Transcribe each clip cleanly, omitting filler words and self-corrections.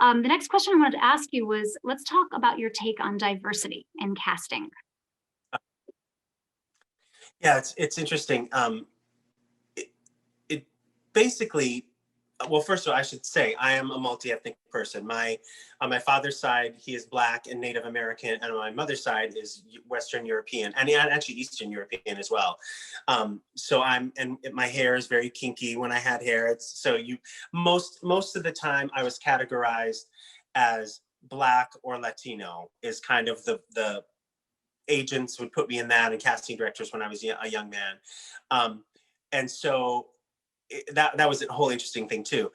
The next question I wanted to ask you was, let's talk about your take on diversity in casting. Yeah, it's interesting. It, it basically, well, first of all, I should say I am a multi-ethnic person. My on my father's side, he is Black and Native American, and on my mother's side is Western European, and actually Eastern European as well. So my hair is very kinky. When I had hair, it's so you most of the time I was categorized as Black or Latino is kind of the agents would put me in that, and casting directors when I was a young man. And so that was a whole interesting thing too.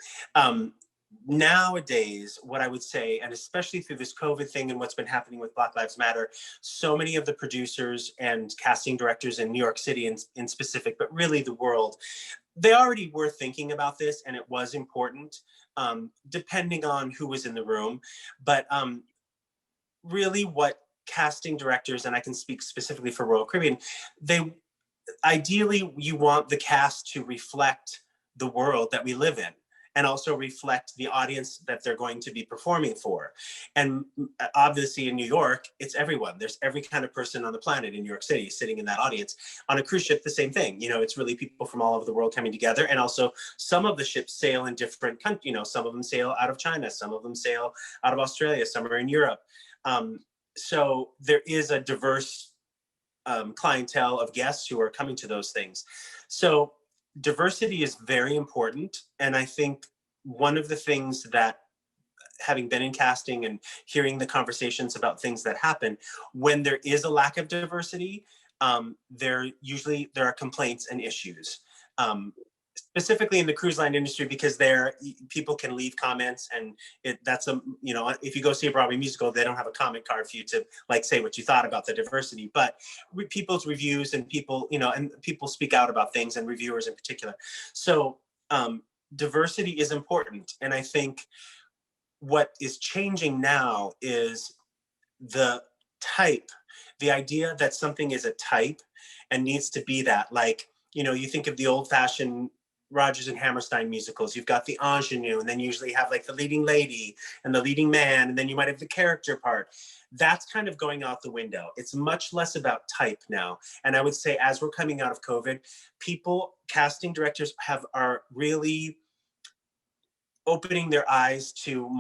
Nowadays, what I would say, and especially through this COVID thing and what's been happening with Black Lives Matter, so many of the producers and casting directors in New York City in specific, but really the world, they already were thinking about this, and it was important, depending on who was in the room. But really what casting directors, and I can speak specifically for Royal Caribbean, they ideally you want the cast to reflect the world that we live in and also reflect the audience that they're going to be performing for. And obviously in New York, it's everyone. There's every kind of person on the planet in New York City sitting in that audience. On a cruise ship, the same thing. You know, it's really people from all over the world coming together. And also some of the ships sail in different countries. You know, some of them sail out of China, some of them sail out of Australia, some are in Europe. So there is a diverse clientele of guests who are coming to those things. So diversity is very important. And I think one of the things that, having been in casting and hearing the conversations about things that happen, when there is a lack of diversity, there are complaints and issues. Specifically in the cruise line industry, because there people can leave comments, and that's if you go see a Broadway musical, they don't have a comment card for you to like say what you thought about the diversity, but people's reviews and people, and people speak out about things, and reviewers in particular. So diversity is important. And I think what is changing now is the idea that something is a type and needs to be that. Like, you think of the old fashioned Rodgers and Hammerstein musicals. You've got the ingenue, and then you usually have like the leading lady and the leading man, and then you might have the character part. That's kind of going out the window. It's much less about type now. And I would say, as we're coming out of COVID, casting directors are really opening their eyes to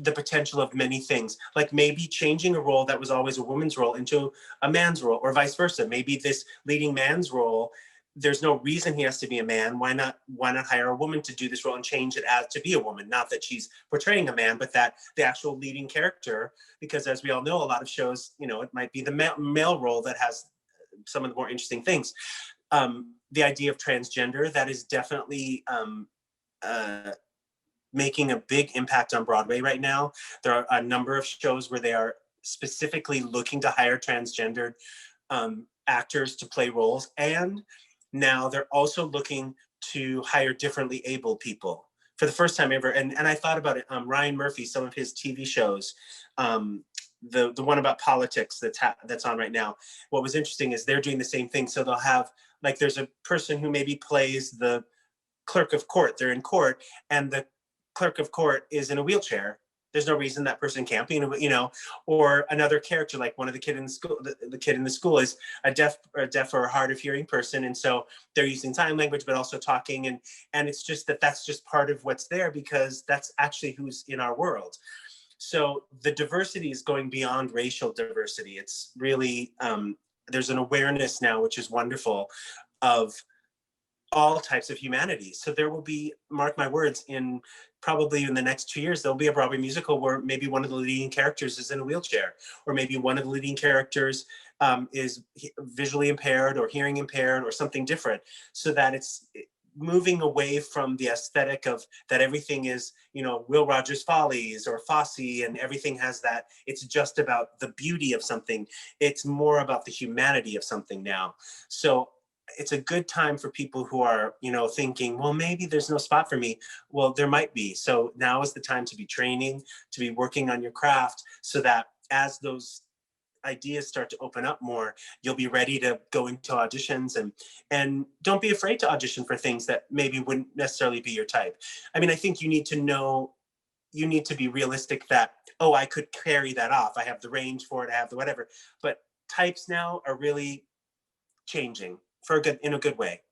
the potential of many things, like maybe changing a role that was always a woman's role into a man's role, or vice versa. Maybe this leading man's role, there's no reason he has to be a man. Why not hire a woman to do this role and change it as to be a woman? Not that she's portraying a man, but that the actual leading character, because as we all know, a lot of shows, it might be the male role that has some of the more interesting things. The idea of transgender, that is definitely making a big impact on Broadway right now. There are a number of shows where they are specifically looking to hire transgendered actors to play roles. And now they're also looking to hire differently abled people for the first time ever. And I thought about it, Ryan Murphy, some of his TV shows, the one about politics that's on right now. What was interesting is they're doing the same thing. So they'll have, like, there's a person who maybe plays the clerk of court. They're in court, and the clerk of court is in a wheelchair. There's no reason that person can't be, or another character, like one of the kid in the school. The kid in the school is a deaf or hard of hearing person, and so they're using sign language, but also talking, and it's just that's just part of what's there, because that's actually who's in our world. So the diversity is going beyond racial diversity. It's really there's an awareness now, which is wonderful, of all types of humanity. So there will be, mark my words, probably in the next 2 years, there'll be a Broadway musical where maybe one of the leading characters is in a wheelchair, or maybe one of the leading characters is visually impaired or hearing impaired or something different, so that it's moving away from the aesthetic of that everything is, Will Rogers Follies or Fosse, and everything has that. It's just about the beauty of something. It's more about the humanity of something now. So it's a good time for people who are, thinking, well, maybe there's no spot for me. Well, there might be. So now is the time to be training, to be working on your craft, so that as those ideas start to open up more, you'll be ready to go into auditions, and don't be afraid to audition for things that maybe wouldn't necessarily be your type. I mean, I think you need to know you need to be realistic that, oh, I could carry that off. I have the range for it, I have the whatever. But types now are really changing for a good, in a good way.